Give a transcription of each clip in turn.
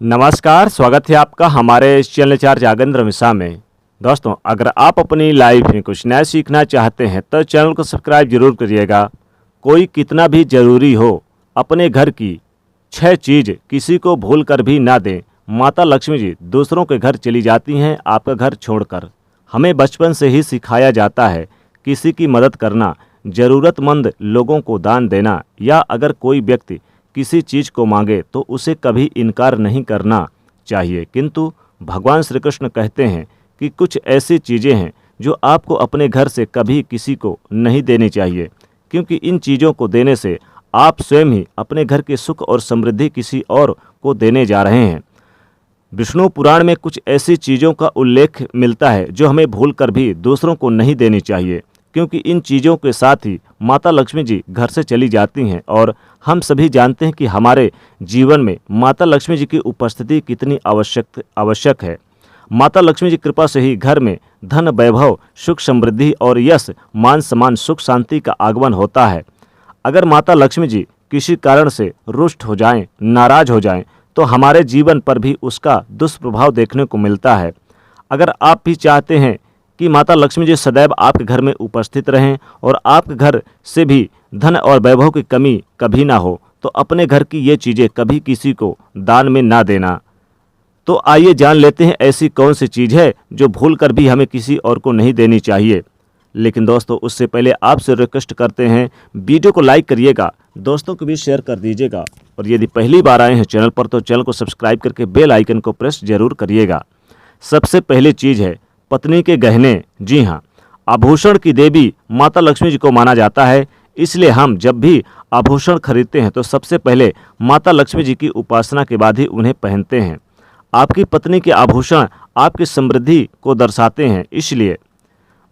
नमस्कार, स्वागत है आपका हमारे इस चैनल चार जागेंद्र मिश्रा में। दोस्तों, अगर आप अपनी लाइफ में कुछ नया सीखना चाहते हैं तो चैनल को सब्सक्राइब जरूर करिएगा। कोई कितना भी ज़रूरी हो, अपने घर की 6 चीज़ किसी को भूल कर भी ना दें। माता लक्ष्मी जी दूसरों के घर चली जाती हैं आपका घर छोड़कर। हमें बचपन से ही सिखाया जाता है किसी की मदद करना, ज़रूरतमंद लोगों को दान देना, या अगर कोई व्यक्ति किसी चीज़ को मांगे तो उसे कभी इनकार नहीं करना चाहिए। किंतु भगवान श्री कृष्ण कहते हैं कि कुछ ऐसी चीज़ें हैं जो आपको अपने घर से कभी किसी को नहीं देनी चाहिए, क्योंकि इन चीज़ों को देने से आप स्वयं ही अपने घर के सुख और समृद्धि किसी और को देने जा रहे हैं। विष्णु पुराण में कुछ ऐसी चीज़ों का उल्लेख मिलता है जो हमें भूल कर भी दूसरों को नहीं देनी चाहिए, क्योंकि इन चीज़ों के साथ ही माता लक्ष्मी जी घर से चली जाती हैं। और हम सभी जानते हैं कि हमारे जीवन में माता लक्ष्मी जी की उपस्थिति कितनी आवश्यक है। माता लक्ष्मी जी कृपा से ही घर में धन, वैभव, सुख, समृद्धि और यश, मान सम्मान, सुख, शांति का आगमन होता है। अगर माता लक्ष्मी जी किसी कारण से रुष्ट हो जाएं, नाराज हो जाएं, तो हमारे जीवन पर भी उसका दुष्प्रभाव देखने को मिलता है। अगर आप भी चाहते हैं कि माता लक्ष्मी जी सदैव आपके घर में उपस्थित रहें और आपके घर से भी धन और वैभव की कमी कभी ना हो, तो अपने घर की ये चीज़ें कभी किसी को दान में ना देना। तो आइए जान लेते हैं ऐसी कौन सी चीज़ है जो भूल कर भी हमें किसी और को नहीं देनी चाहिए। लेकिन दोस्तों, उससे पहले आपसे रिक्वेस्ट करते हैं, वीडियो को लाइक करिएगा, दोस्तों को भी शेयर कर दीजिएगा, और यदि पहली बार आए हैं चैनल पर तो चैनल को सब्सक्राइब करके बेल आइकन को प्रेस जरूर करिएगा। सबसे पहली चीज़ है पत्नी के गहने। जी हाँ, आभूषण की देवी माता लक्ष्मी जी को माना जाता है, इसलिए हम जब भी आभूषण खरीदते हैं तो सबसे पहले माता लक्ष्मी जी की उपासना के बाद ही उन्हें पहनते हैं। आपकी पत्नी के आभूषण आपकी समृद्धि को दर्शाते हैं, इसलिए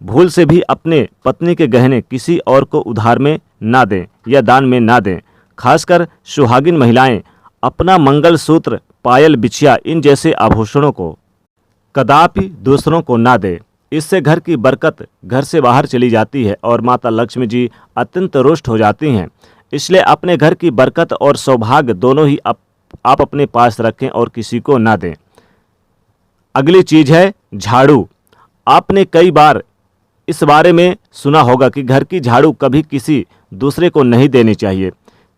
भूल से भी अपने पत्नी के गहने किसी और को उधार में ना दें या दान में ना दें। खासकर सुहागिन महिलाएं अपना मंगलसूत्र, पायल, बिछिया, इन जैसे आभूषणों को कदापि दूसरों को ना दें। इससे घर की बरकत घर से बाहर चली जाती है और माता लक्ष्मी जी अत्यंत रुष्ट हो जाती हैं। इसलिए अपने घर की बरकत और सौभाग्य दोनों ही आप अपने पास रखें और किसी को ना दें। अगली चीज़ है झाड़ू। आपने कई बार इस बारे में सुना होगा कि घर की झाड़ू कभी किसी दूसरे को नहीं देनी चाहिए,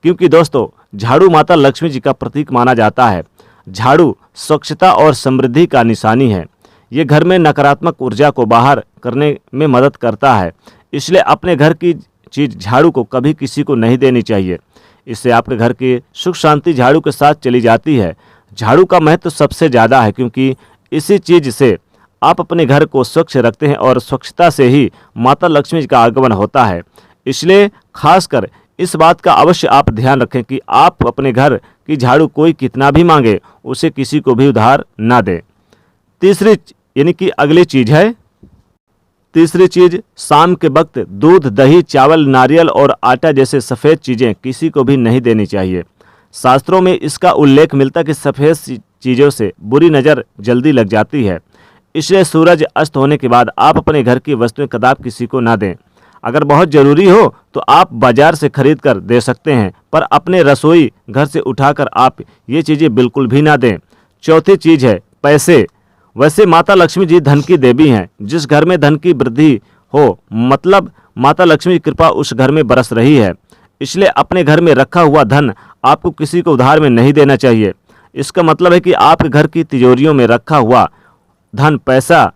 क्योंकि दोस्तों झाड़ू माता लक्ष्मी जी का प्रतीक माना जाता है। झाड़ू स्वच्छता और समृद्धि का निशानी है। ये घर में नकारात्मक ऊर्जा को बाहर करने में मदद करता है, इसलिए अपने घर की चीज़ झाड़ू को कभी किसी को नहीं देनी चाहिए। इससे आपके घर की सुख शांति झाड़ू के साथ चली जाती है। झाड़ू का महत्व सबसे ज़्यादा है, क्योंकि इसी चीज़ से आप अपने घर को स्वच्छ रखते हैं और स्वच्छता से ही माता लक्ष्मी जी का आगमन होता है। इसलिए खासकर इस बात का अवश्य आप ध्यान रखें कि आप अपने घर की झाड़ू कोई कितना भी मांगे उसे किसी को भी उधार ना दें। तीसरी यानी कि अगली चीज़ है, तीसरी चीज़ शाम के वक्त दूध, दही, चावल, नारियल और आटा जैसे सफ़ेद चीज़ें किसी को भी नहीं देनी चाहिए। शास्त्रों में इसका उल्लेख मिलता है कि सफ़ेद चीज़ों से बुरी नज़र जल्दी लग जाती है, इसलिए सूरज अस्त होने के बाद आप अपने घर की वस्तुएं कदापि किसी को ना दें। अगर बहुत ज़रूरी हो तो आप बाजार से खरीद कर दे सकते हैं, पर अपने रसोई घर से उठाकर आप ये चीज़ें बिल्कुल भी ना दें। चौथी चीज़ है पैसे। वैसे माता लक्ष्मी जी धन की देवी हैं। जिस घर में धन की वृद्धि हो, मतलब माता लक्ष्मी की कृपा उस घर में बरस रही है। इसलिए अपने घर में रखा हुआ धन आपको किसी को उधार में नहीं देना चाहिए। इसका मतलब है कि आपके घर की तिजोरियों में रखा हुआ धन, पैसा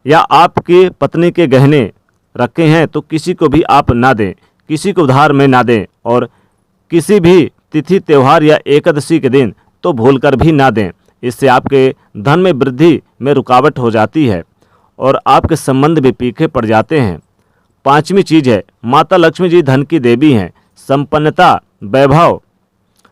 या आपकी पत्नी के गहने रखे हैं तो किसी को भी आप ना दें, किसी को उधार में ना दें, और किसी भी तिथि, त्यौहार या एकादशी के दिन तो भूल कर भी ना दें। इससे आपके धन में वृद्धि में रुकावट हो जाती है और आपके संबंध भी फीके पड़ जाते हैं। पांचवी चीज़ है माता लक्ष्मी जी धन की देवी हैं। संपन्नता, वैभव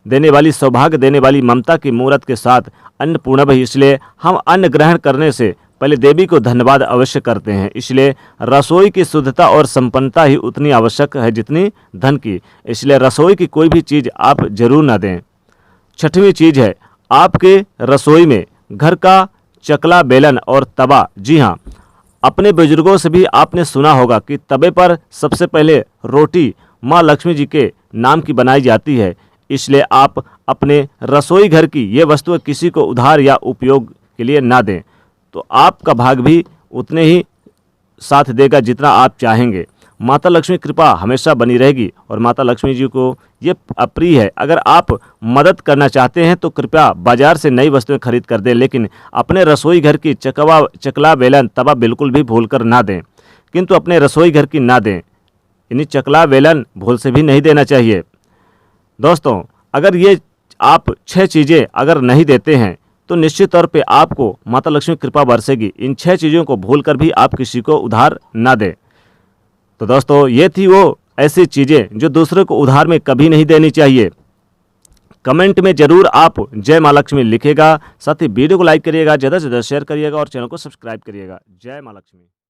देने वाली, सौभाग्य देने वाली, ममता की मूर्त के साथ अन्नपूर्णा भी। इसलिए हम अन्न ग्रहण करने से पहले देवी को धन्यवाद अवश्य करते हैं। इसलिए रसोई की शुद्धता और संपन्नता ही उतनी आवश्यक है जितनी धन की। इसलिए रसोई की कोई भी चीज़ आप जरूर ना दें। छठवीं चीज़ है आपके रसोई में घर का चकला, बेलन और तवा। जी हाँ, अपने बुजुर्गों से भी आपने सुना होगा कि तवे पर सबसे पहले रोटी माँ लक्ष्मी जी के नाम की बनाई जाती है। इसलिए आप अपने रसोई घर की ये वस्तुएं किसी को उधार या उपयोग के लिए ना दें, तो आपका भाग भी उतने ही साथ देगा जितना आप चाहेंगे। माता लक्ष्मी कृपा हमेशा बनी रहेगी और माता लक्ष्मी जी को ये अप्रिय है। अगर आप मदद करना चाहते हैं तो कृपया बाजार से नई वस्तुएं खरीद कर दें, लेकिन अपने रसोई घर की चकला बेलन तवा बिल्कुल भी भूलकर ना दें, किंतु अपने रसोई घर की ना दें, यानी चकला बेलन भूल से भी नहीं देना चाहिए। दोस्तों, अगर ये आप 6 चीज़ें अगर नहीं देते हैं तो निश्चित तौर पे आपको माता लक्ष्मी कृपा बरसेगी। इन 6 चीज़ों को भूलकर भी आप किसी को उधार ना दें। तो दोस्तों, ये थी वो ऐसी चीज़ें जो दूसरे को उधार में कभी नहीं देनी चाहिए। कमेंट में ज़रूर आप जय माँ लक्ष्मी लिखेगा। साथ ही वीडियो को लाइक करिएगा, ज़्यादा से ज़्यादा शेयर करिएगा और चैनल को सब्सक्राइब करिएगा। जय माँ लक्ष्मी।